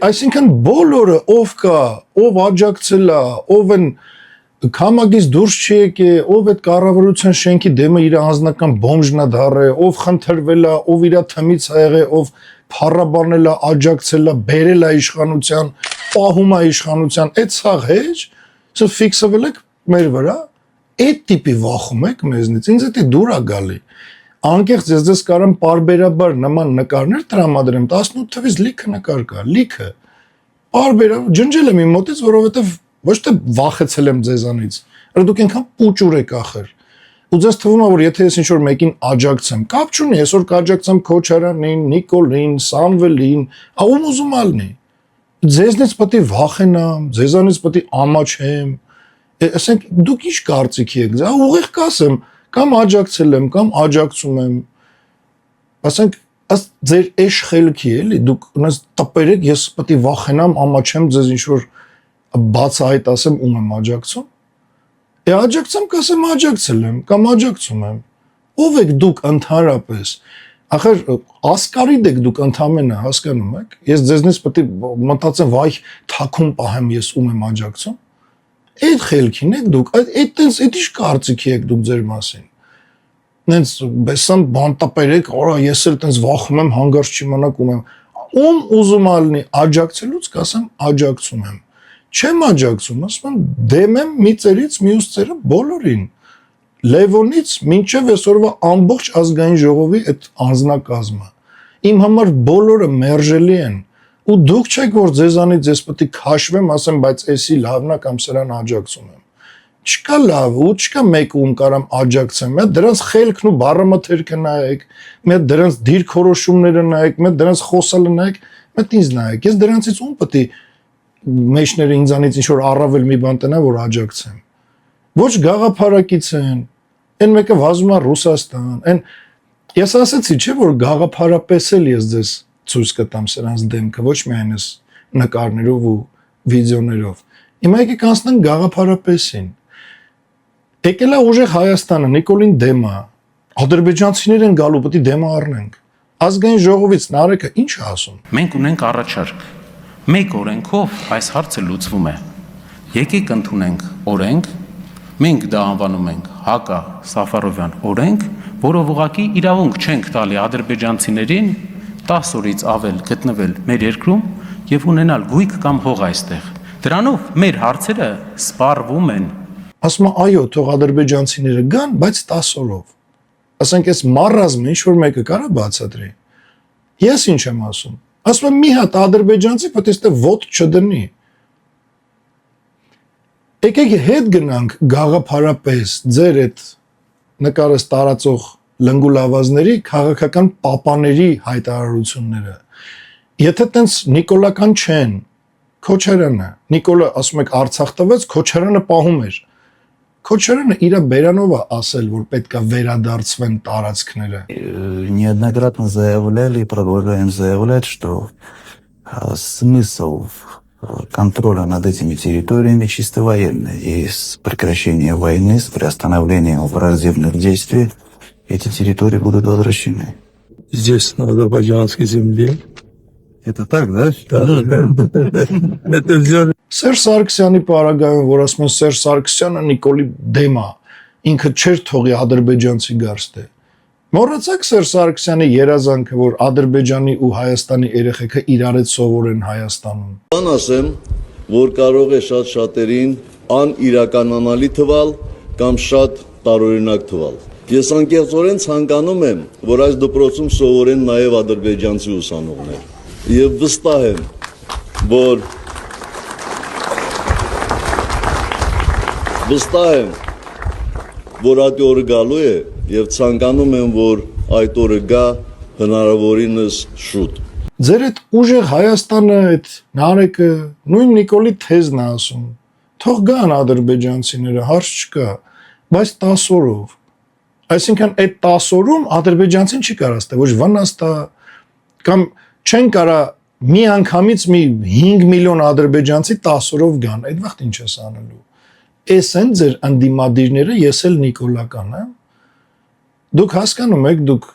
Այսինքն բոլորը ով կա, ով աջակցել է, ով են Քամագից դուրս չի եկել, ով այդ կառավարության շենքի դեմը իր անձնական բոմժն է դարել, ով խնդրվել է, ով իր թմից է եղել, ով փառաբանել է, աջակցել է, բերել է իշխանության, պահում է իշխանության, այդ սաղ հեչ, սա ֆիքսվել եք մեր վրա, այդ տիպի վախում եք մեզնից, ինձ էդի դուր է գալի։ Անկեղծ ես կարամ պարբերաբար նման նկարներ տրամադրեմ, 18 թվից լիքը նկար կա, լիքը։ Պարբերաբար ջնջել եմ իմ մոտից, որովհետև ոչ թե վախեցել եմ ձեզանից, այլ դուք այնքան պուճուր եք ախր։ Ու ձեզ թվում է, որ եթե ես ինչ-որ մեկին աջակցեմ, կապ չունի, այսօր կաջակցեմ Քոչարյանին, Նիկոլին, Սամվելին, ում ուզում ալնի։ Ձեզնից պետք է վախենամ, ձեզանից պետք է ամաչեմ։ Ասենք դուք ինչ կարծիքի եք, ուղիղ կասեմ, կամ աջակցել եմ, կամ աջակցում եմ։ Ասենք ըստ ձեր էշ խելքի էլի, դուք ունես տպերեք, ես պետք է վախենամ, ամաչեմ ձեզ ինչ-որ բացահայտ ասեմ ում եմ աջակցում։ Աջակցեմ կասեմ աջակցել եմ կամ աջակցում եմ։ Ով եք դուք ընդհանրապես։ Ախր ասկարիդ եք դուք ընդամենը, հասկանում եք։ Ես ձեզնից պետք է մտածեմ, վայ, թաքուն պահեմ ես ում եմ աջակցում։ Այդ խելքին եք դուք, այդ ինչ կարծիքի եք դուք ձեր մասին։ Նենց բեսան բան տպերեք, օրա ես էլ տենց վախում եմ, հանգարց չիմանաք ում եմ։ Ում ուզում ալնի աջակցելուց կասեմ աջակցում եմ։ Չեմ աջակցում, ասում եմ դեմ եմ մի ծերից մյուս ծերը բոլորին։ Լևոնից մինչև այսօրվա ամբողջ ազգային ժողովի այդ անձնակազմը։ Իմ համար բոլորը մերժելի են։ Ու դուք չեք որ ձեզանից ես պետք է քաշվեմ, ասեմ, բայց էսի լավն է կամ սրան աջակցում եմ։ Չկա լավ ու չկա մեկ ում կարամ աջակցեմ։ Մի դրանց խելքն ու բառամթերքը նայեք, մի դրանց դիրքորոշումները նայեք, մի դրանց խոսալը նայեք, մի ինձ նայեք։ Ես դրանցից ում պետք է մեջները ինձանից ինչ որ առավել մի բան տնա որ աջակցեմ։ Ոչ գաղափարակից են։ Այն մեկը վազում է Ռուսաստան, այն ես ասացի, չէ՞ որ գաղափարապես էլ ես ձեզ ցույց կտամ սրանց դեմքը, ոչ միայն այս նկարներով ու վիդեոներով։ Հիմա եկեք անցնենք գաղափարապեսին։ Եկել է ուժեղ Հայաստանը, Նիկոլին դեմ է։ Ադրբեջանցիներ են գալու, պետք է դեմ առնենք։ Ազգային ժողովից Նարեկը ինչ է ասում։ Մենք ունենք առաջարկ։ Մեկ օրենքով այս հարցը լուծվում է։ Եկեք ընդունենք օրենք, մենք դա անվանում ենք Հակա Սաֆարովյան օրենք, որով ուղղակի իրավունք չենք տալի ադրբեջանցիներին 10 օրից ավել գտնվել մեր երկրում եւ ունենալ գույք կամ հող այստեղ։ Դրանով մեր հարցերը սպառվում են։ Ասում է այո, թող ադրբեջանցիները գան, բայց 10 օրով։ Ասենք այս մարազմը ինչ որ մեկը կարա բացատրի։ Ես ինչ եմ ասում։ Ասում եմ մի հատ ադրբեջանցի պետք է ստե ոտ չդնի։ Եկեք հետ գնանք գաղափարապես ձեր այդ նկարս տարածող լնգուլավազների քաղաքական պապաների հայտարարությունները։ Եթե տենց նիկոլական չեն, Քոչարյանը, Նիկոլը ասում եք Արցախ տվեց, Քոչարյանը պահում էր։ Քոչարյանը իր բերանով է ասել, որ պետքա վերադարձվեն տարածքները։ Неоднократно заявляли и продолжаем заявлять, что смысл контроля над этими территориями чисто военный. И с прекращением войны, с приостановлением враждебных действий эти территории будут возвращены. Здесь, на азербайджанской земле. Это так, да? Это все. Սերժ Սարգսյանի պարագայում, որ ասում են Սերժ Սարգսյանը Նիկոլի դեմ է, ինքը չէր թողի ադրբեջանցի գարստե։ Մոռացաք Սերժ Սարգսյանի երազանքը, որ Ադրբեջանի ու Հայաստանի երեխեքը իրար հետ սովորեն Հայաստանում։ Բան ասեմ, որ կարող է շատ շատերին անիրականանալի թվալ կամ շատ տարօրինակ թվալ։ Ես անկեղծորեն ցանկանում եմ, որ այս դպրոցում սովորեն նաև ադրբեջանցի ուսանողներ։ Եվ վստահ եմ, որ այդ օրը գալու է եւ ցանկանում եմ, որ այդ օրը գա հնարավորինս շուտ։ Ձեր այդ ուժեղ Հայաստանը, այդ Նարեկը, նույն Նիկոլի թեզն է ասում։ Թող գան ադրբեջանցիները, հարց չկա, բայց 10 օրով։ Այսինքն այդ 10 օրում ադրբեջանցին չի կարող ստե, ոչ վնաստ է, կամ չեն կարա մի անգամից մի 5 միլիոն ադրբեջանցի 10 օրով գան, այդ վաղտ ինչ ես անելու։ Էս են ձեր անդիմադիրները, ես էլ նիկոլական եմ։ Դուք հասկանում եք, դուք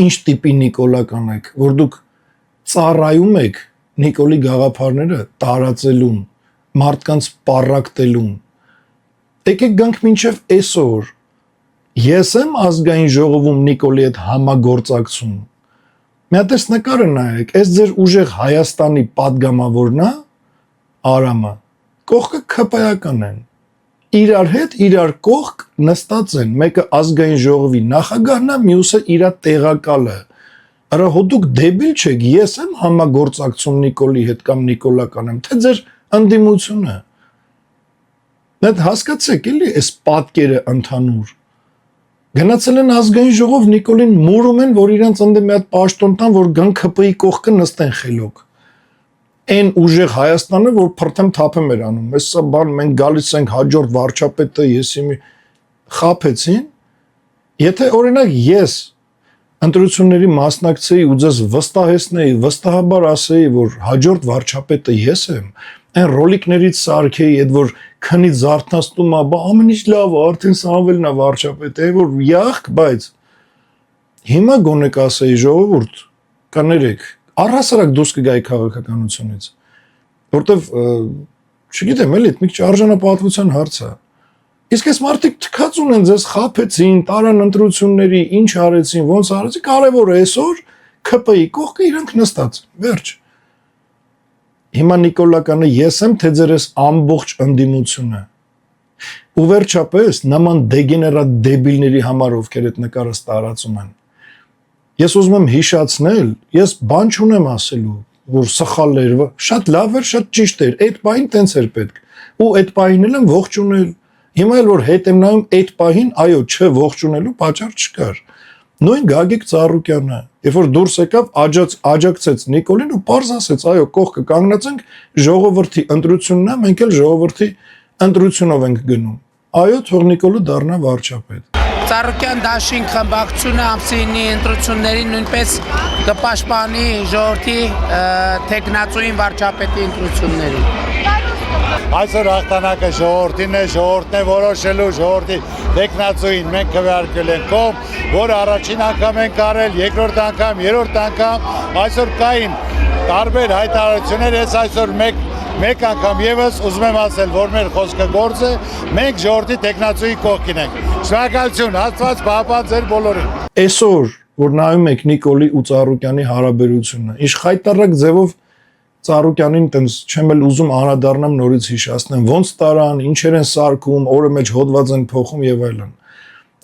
ինչ տիպի նիկոլական եք, որ դուք ծառայում եք Նիկոլի գաղափարները տարածելուն, մարդկանց պառակտելուն։ Եկեք գանք մինչև այսօր։ Ես եմ ազգային ժողովում Նիկոլի հետ համագործակցում։ Մի հատ էս նկարը նայեք, այս ձեր ուժեղ Հայաստանի падգամավորն է, Արամը, կողքը ԿՊ-ական են։ Իրար հետ իրար կողք նստած են, մեկը ազգային ժողովի նախագահն է, մյուսը իր տեղակալը։ Արա հոդուք դեբիլ չեք, ես եմ համագործակցում Նիկոլի հետ կամ նիկոլական եմ, թե ձեր անդիմությունը։ Այդ հասկացեք էլի այս պատկերը ընդհանուր։ Գնացել են ազգային ժողով Նիկոլին մուրում են, որ իրանց ընդ մի հատ պաշտոն տան, որ գան ԿՊ-ի կողքը նստեն խելոք։ Այն ուժեղ Հայաստանը, որ փրթեմ թափեմ էր անում։ Այս սա բան մենք գալիս ենք հաջորդ վարչապետը, եսիմի խափեցին։ Եթե օրինակ ես ընտրությունների մասնակցեի ու ձեզ վստահեցնեի, վստահաբար ասեի, որ հաջորդ վարչապետը ես եմ, այն ռոլիկներից սարքեի, այդ որ քնից զարթնացնում է, բա ամեն ինչ լավ է, արդեն Սամվելն է վարչապետ, որ յախք, բայց հիմա գոնե կասեի ժողովուրդ, կներեք, առհասարակ դուրս կգայի քաղաքականությունից, որտեվ չգիտեմ, էլի մի քիչ արժանապատվության հարց է։ Իսկ այս մարդիկ թքած ունեն, ձեզ խափեցին, տարան ընտրությունների, ինչ արեցին, ոնց արեցին, կարևորը այսօր ԿՊ-ի կողքը իրանք նստած, վերջ։ Հիմա Նիկոլականը ես եմ, թե ձեր այս ամբողջ ընդդիմությունը։ Ու վերջապես նման դեգեներատ դեբիլների համար ովքեր այդ նկարը ստարածում են։ Ես ուզում եմ հիշացնել, ես բան չունեմ ասելու, որ սխալ էր, շատ լավ էր, շատ ճիշտ էր, այդ պահին տենց էր պետք։ Ու այդ պահին էլ եմ ողջունել։ Հիմա էլ որ հետ եմ նայում այդ պահին, այո, չողջունելու պատճառ չկար։ Նույն Գագիկ Ծառուկյանը, երբ որ դուրս եկավ, աջակցեց Նիկոլին ու պարզ ասեց, այո, կողքը կանգնած ենք, ժողովրդի ընտրությունն է, մենք էլ ժողովրդի ընտրությունով ենք գնում։ Այո, թող Նիկոլը դառնա վարչապետ։ Ծառուկյան դաշինք խմբակցությունը ամսինի ընտրություններին նույնպես կպաշտպանի ժողովրդի տեխնացուին վարչապետի ընտրություններին։ Այսօր հաղթանակը ժողովրդին է, ժողովրդն է որոշելու, ժողովրդի տեխնացուին մենք քվեարկել ենք կողմ, որ առաջին անգամ ենք արել, երկրորդ անգամ, երրորդ անգամ, այսօր կային տարբեր հայտարարություններ, ես այսօր մեկ անգամ եւս ուզում եմ ասել, որ մեր խոսքը գործ է, մենք ժողովրդի տեխնացուի կողքին ենք։ Շնորհակալություն, Աստված պահապան ձեր բոլորին։ Այսօր, որ նայում եք Նիկոլի ու Ծառուկյանի հարաբերությունը, ինչ խայտարակ ձևով Ծառուկյանին տենց չեմ էլ ուզում անդրադառնամ նորից հիշացնեմ, ոնց տարան, ինչեր են սարքում, օրը մեջ հոդված են փոխում եւ այլն։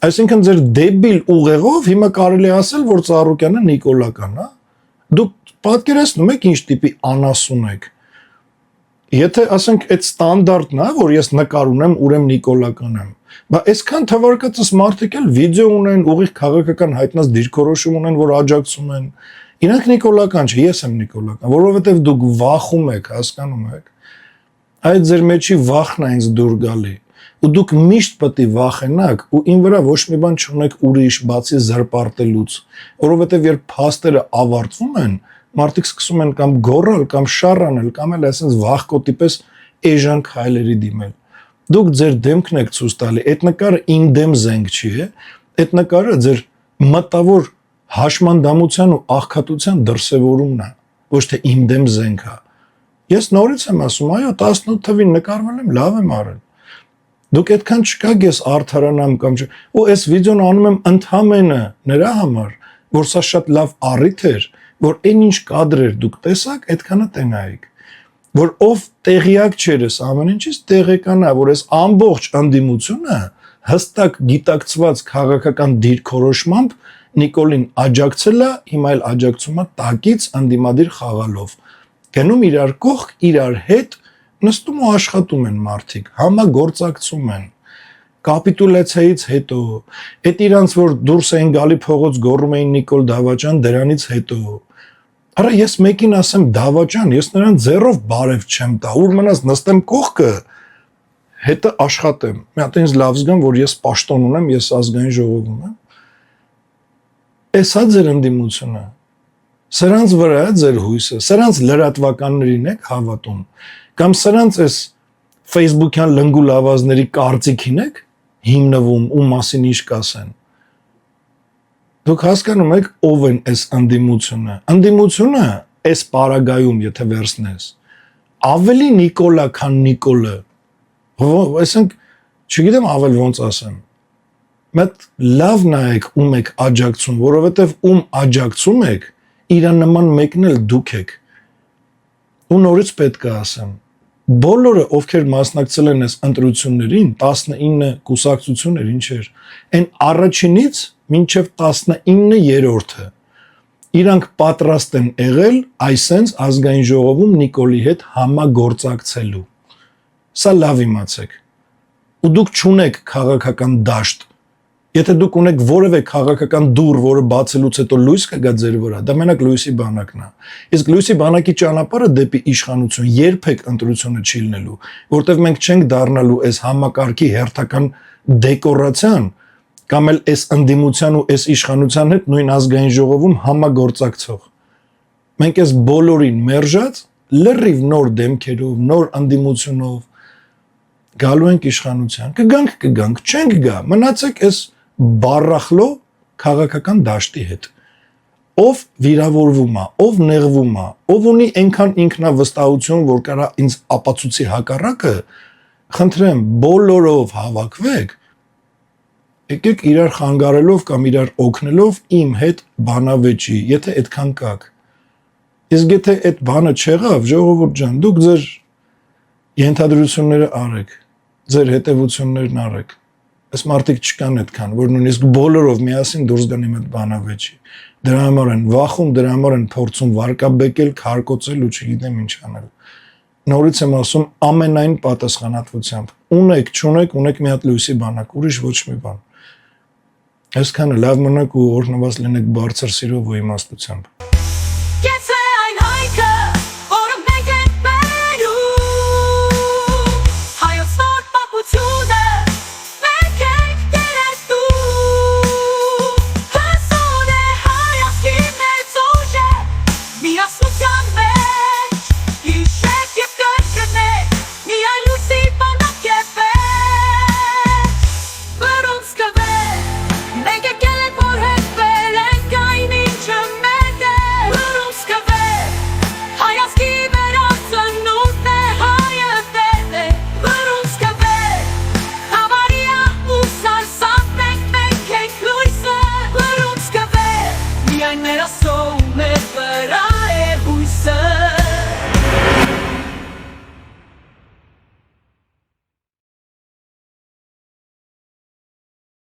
Այսինքն ձեր դեբիլ ուղեղով հիմա կարելի է ասել, որ Ծառուկյանը Նիկոլական, հա։ Դուք պատկերացնում եք ինչ տիպի անասուն եք։ Եթե ասենք այդ ստանդարտն է, որ ես նկար ունեմ, ուրեմն Նիկոլական եմ։ Բա այսքան թվարկածս մարդիկ էլ վիդեո ունեն, ուղիղ քաղաքական հայտնած դիրքորոշում ունեն, որ աջակցում են։ Իրանք Նիկոլական չէ, ես եմ Նիկոլական, որովհետև դուք վախում եք, հասկանում եք։ Այդ ձեր մեջի վախն է ինձ դուր գալի։ Ու դուք միշտ պետք է վախենաք ու ին վրա ոչ մի բան չունեք ուրիշ, բացի զրպարտելուց, որովհետև երբ փաստերը ավարտվում են, մարդիկ սկսում են կամ գոռալ, կամ շառանել, կամ էլ այսպես վախկոտի պես էժան քայլերի դիմել։ Դուք ձեր դեմքն եք ցույց տալի, այդ նկարը իմ դեմ զենք չի, այդ նկարը ձեր մտավոր հաշմանդամության ու աղքատության դրսևորումն է, ոչ թե իմ դեմ զենք է։ Ես նորից եմ ասում, այո, 18 թվին նկարվել եմ, լավ եմ արել։ Դուք այդքան չկաք ես արդարանամ կամ չէ։ Ու այս վիդեոն անում եմ ընդհանրապես նրա համար, որ սա շատ լավ առիթ էր, որ այն ինչ կադրեր դուք տեսաք, այդքանը տենայիք։ Որ ով տեղյակ չէր այս ամեն ինչից, տեղեկանա, որ այս ամբողջ ընդդիմությունը հստակ գիտակցված քաղաքական դիրքորոշմամբ Նիկոլին աջակցել է, հիմա էլ աջակցում է տակից ընդդիմադիր խաղալով։ Գնում իրար կողք, իրար հետ նստում ու աշխատում են մարդիկ, համագործակցում են։ Կապիտուլյացիայից հետո, այդ իրանց որ դուրս էին գալի փողոց գոռում էին Նիկոլ Դավաճան, դրանից հետո։ Արա ես մեկին ասեմ Դավաճան, ես նրան ձեռով բարև չեմ տա, ուր մնաց նստեմ կողքը, հետը աշխատեմ։ Մի հատ ինձ լավ զգամ, որ ես պաշտոն ունեմ, ես ազգային ժողովում եմ։ Էսա ձեր ընդդիմությունը։ Սրանց վրա է ձեր հույսը, սրանց լրատվականներին եք հավատում, կամ սրանց այս Facebook-յան լնգուլ ավազների կարծիքին եք հիմնվում ու մասին ինչ կասեն։ Դուք հասկանում եք ով են այս ընդդիմությունը։ Ընդդիմությունը այս պարագայում, եթե վերցնես, ավելի Նիկոլա, քան Նիկոլը։ Այսինքն, չգիտեմ ավել ոնց ասեմ։ Մեկ լավ նայեք ում եք աջակցում, որովհետև ում աջակցում եք, իրան նման մեկն էլ դուք եք։ Ու նորից պետք է ասեմ, բոլորը ովքեր մասնակցել են այս ընտրություններին, 19 կուսակցություններ ինչեր, այն առաջինից մինչև 19-րդը իրանք պատրաստ են եղել այսենց ազգային ժողովում Նիկոլի հետ համագործակցելու։ Սա լավ իմացեք։ Ու դուք չունեք քաղաքական դաշտ։ Եթե դուք ունեք որևէ քաղաքական դուռ, որը բացելուց հետո լույս կգա ձեր վրա, դա մենակ լույսի բանակն է։ Իսկ լույսի բանակի ճանապարհը դեպի իշխանություն երբեք ընտրությունը չի լինելու, որտեղ մենք չենք դառնալու այս համակարգի հերթական դեկորացիան կամ էլ այս ընդդիմության ու այս իշխանության հետ նույն ազգային ժողովում համագործակցող։ Մենք այս բոլորին մերժած լրիվ նոր դեմքերով, նոր ընդդիմությունով գալու ենք իշխանության։ Կգանք, չենք գա, մնացեք այս բառախլո քաղաքական դաշտի հետ։ Ով վիրավորվում է, ով նեղվում է, ով ունի այնքան ինքնավստահություն, որ կարա ինձ ապացուցի հակառակը, խնդրեմ, բոլորով հավաքվեք, եկեք իրար խանգարելով կամ իրար օգնելով իմ հետ բանավեճի, եթե այդքան կաք։ Իսկ եթե այդ բանը չեղավ, ժողովուրդ ջան, դուք ձեր ենթադրությունները արեք, ձեր հետևություններն արեք։ Այս մարդիկ չկան այդքան, որ նույնիսկ բոլորով միասին դուրս գան իմ այդ բանավեճի։ Դրա համար են վախում, դրա համար են փորձում վարկաբեկել, քարկոծել ու չգիտեմ ինչ անել։ Նորից եմ ասում ամենայն պատասխանատվությամբ։ Ունեք, չունեք, ունեք մի հատ լույսի բանակ, ուրիշ ոչ մի բան։ Այսքանը լավ մնաք ու օրհնված լինեք բարձր սիրով ու իմաստությամբ։ Menos